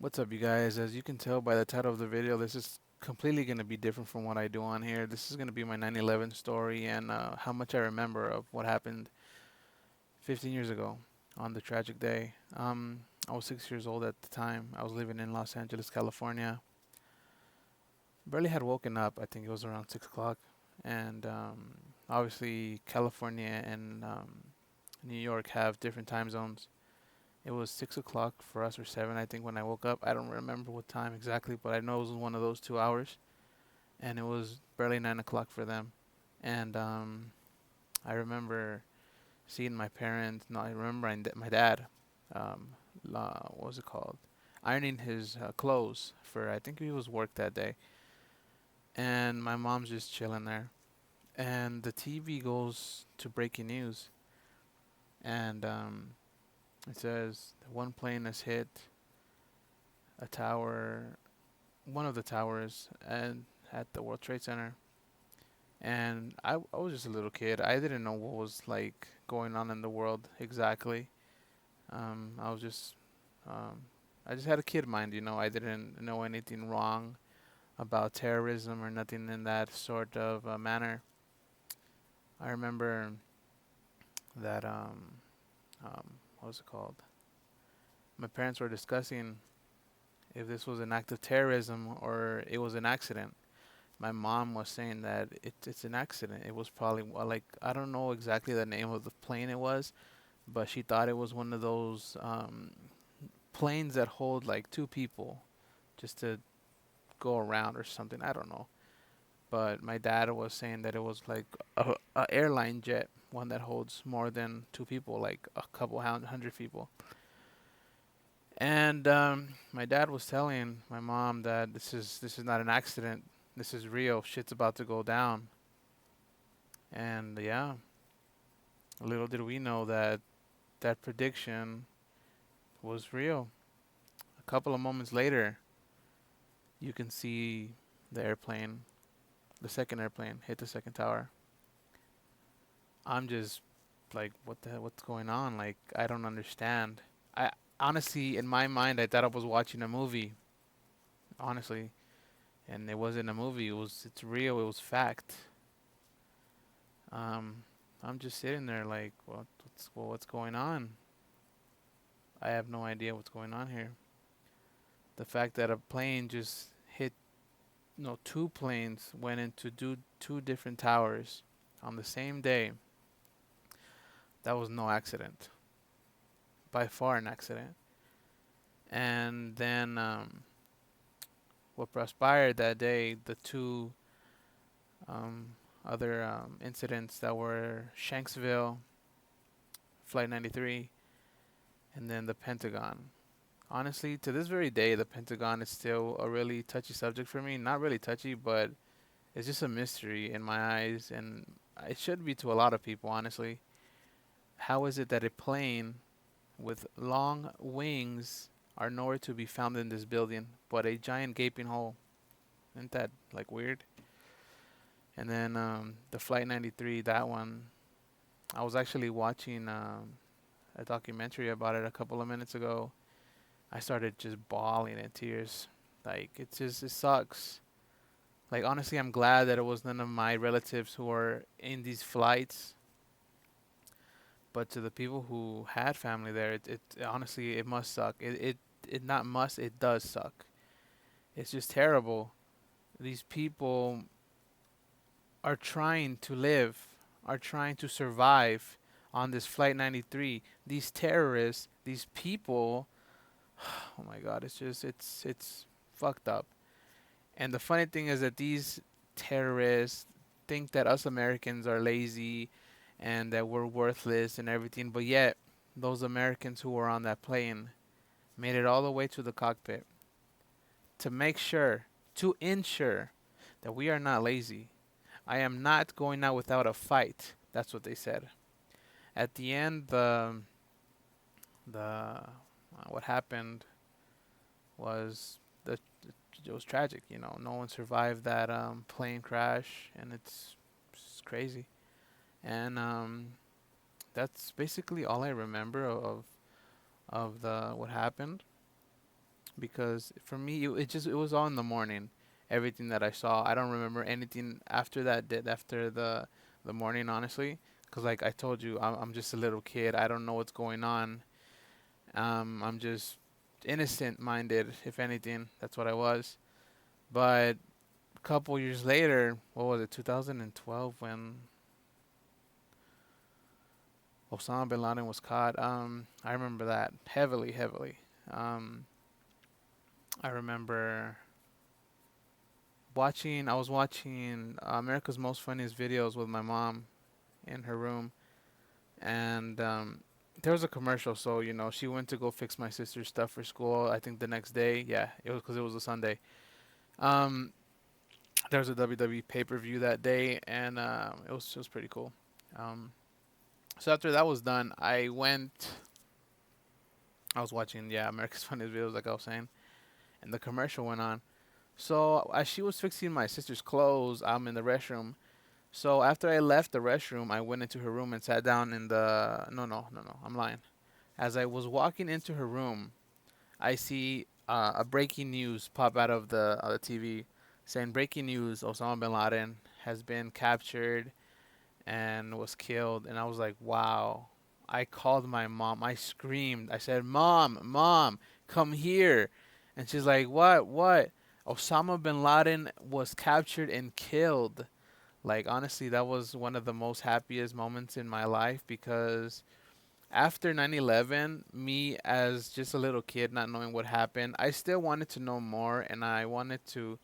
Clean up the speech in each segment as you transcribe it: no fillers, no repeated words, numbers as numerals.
What's up, you guys? As you can tell by the title of the video, this is completely going to be different from what I do on here. This is going to be my 9/11 story and how much I remember of what happened 15 years ago on the tragic day. I was 6 years old at the time. I was living in Los Angeles, California. Barely had woken up. I think it was around 6 o'clock. And obviously, California and New York have different time zones. It was 6 o'clock for us, or seven, I think, when I woke up. I don't remember what time exactly, but I know it was one of those 2 hours, and it was barely 9 o'clock for them. And I remember seeing my parents. No, I remember my dad. Um, what was it called? Ironing his clothes for. I think he was work that day, and my mom's just chilling there. And the TV goes to breaking news, and it says one plane has hit a tower, one of the towers, and at the World Trade Center. And I was just a little kid. I didn't know what was like going on in the world exactly. I was just, um, I just had a kid mind, you know. I didn't know anything wrong about terrorism or nothing in that sort of manner. I remember that, what was it called? My parents were discussing if this was an act of terrorism or it was an accident. My mom was saying that it's an accident. It was probably like I don't know exactly the name of the plane it was, but she thought it was one of those planes that hold like two people just to go around or something. I don't know. But my dad was saying that it was like a airline jet, one that holds more than two people, like a couple hundred people. And my dad was telling my mom that this is not an accident. This is real. Shit's about to go down. And yeah, little did we know that that prediction was real. A couple of moments later, you can see the airplane, the second airplane, hit the second tower. I'm just like, what the hell, what's going on? Like, I don't understand. I honestly, in my mind, I thought I was watching a movie. Honestly, and it wasn't a movie. It's real. It was fact. Um, I'm just sitting there like, what's going on? I have no idea what's going on here. The fact that a plane just hit, no, two planes went into two different towers on the same day. That was no accident, by far an accident. And then what transpired that day, the two um, other incidents that were Shanksville, Flight 93, and then the Pentagon. Honestly, to this very day, the Pentagon is still a really touchy subject for me. Not really touchy, but it's just a mystery in my eyes, and it should be to a lot of people, honestly. How is it that a plane with long wings are nowhere to be found in this building, but a giant gaping hole? Isn't that like weird? And then the Flight 93, that one, I was actually watching a documentary about it a couple of minutes ago. I started just bawling in tears. Like it sucks. Like honestly, I'm glad that it was none of my relatives who were in these flights. But to the people who had family there, it honestly it must suck. It not must, it does suck. It's just terrible. These people are trying to live, are trying to survive on this flight 93. These terrorists, these people, oh my god, it's fucked up. And the funny thing is that these terrorists think that us Americans are lazy and that we're worthless and everything, but yet those Americans who were on that plane made it all the way to the cockpit to make sure, to ensure that we are not lazy. I am not going out without a fight. That's what they said. At the end, the what happened was the it was tragic. You know, no one survived that plane crash, and it's crazy. And that's basically all I remember of the what happened. because for me it was all in the morning. Everything that I saw, I don't remember anything after that. Did after the morning, honestly, because like I told you, I'm just a little kid. I don't know what's going on. I'm just innocent minded, if anything. That's what I was. But a couple years later, what was it, 2012, when Osama bin Laden was caught. I remember that heavily, heavily. Um, I remember watching. I was watching America's Most Funniest Videos with my mom in her room, and there was a commercial. So she went to go fix my sister's stuff for school. I think the next day. Yeah, it was because it was a Sunday. Um, there was a WWE pay-per-view that day, and it was pretty cool. Um, so after that was done, I went. I was watching, yeah, America's Funniest Videos, like I was saying, and the commercial went on. So as she was fixing my sister's clothes, I'm in the restroom. So after I left the restroom, I went into her room and sat down in the. No, no, no, no. I'm lying. As I was walking into her room, I see a breaking news pop out of the TV, saying breaking news: Osama bin Laden has been captured and was killed. And I was like, wow. I called my mom. I screamed. I said, "Mom, mom, come here." And she's like, "What? What?" Osama bin Laden was captured and killed. Like, honestly, that was one of the most happiest moments in my life, because after 9/11, me as just a little kid not knowing what happened, I still wanted to know more, and I wanted to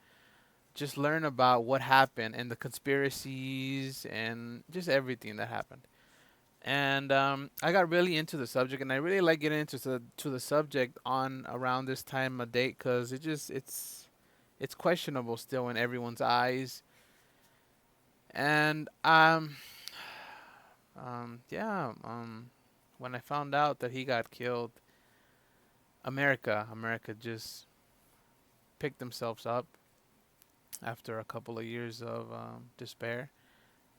just learn about what happened and the conspiracies and just everything that happened. And I got really into the subject, and I really like getting into the subject on around this time of date, because it's questionable still in everyone's eyes. And yeah, when I found out that he got killed, America just picked themselves up after a couple of years of despair.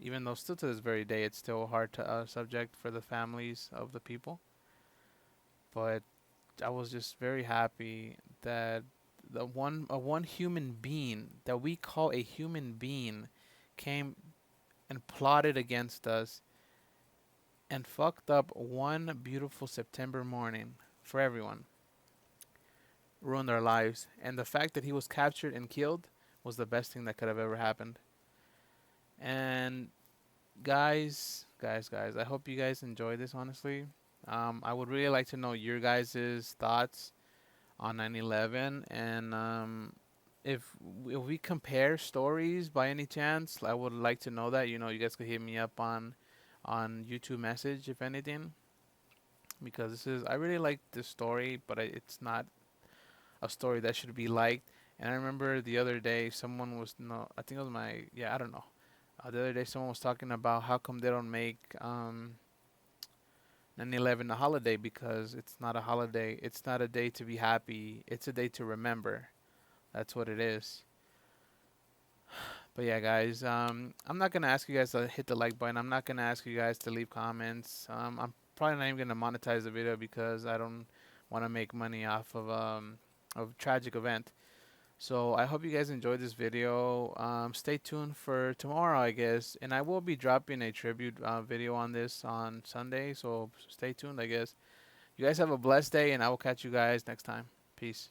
Even though still to this very day, it's still a hard subject for the families of the people. But I was just very happy that one human being that we call a human being came and plotted against us and fucked up one beautiful September morning for everyone, ruined our lives. And the fact that he was captured and killed was the best thing that could have ever happened. And guys, I hope you guys enjoy this, honestly. I would really like to know your guys' thoughts on 9/11, and if we compare stories by any chance, I would like to know that. You guys could hit me up on YouTube message, if anything, because I really like this story, but it's not a story that should be liked. And I remember the other day someone was, no, I think it was my, yeah, I don't know. The other day someone was talking about how come they don't make 9/11 a holiday, because it's not a holiday. It's not a day to be happy. It's a day to remember. That's what it is. But yeah, guys, I'm not gonna ask you guys to hit the like button. I'm not gonna ask you guys to leave comments. I'm probably not even gonna monetize the video, because I don't want to make money off of tragic event. So I hope you guys enjoyed this video. Stay tuned for tomorrow, I guess, and I will be dropping a tribute video on this on Sunday. So stay tuned, I guess. You guys have a blessed day, and I will catch you guys next time. Peace.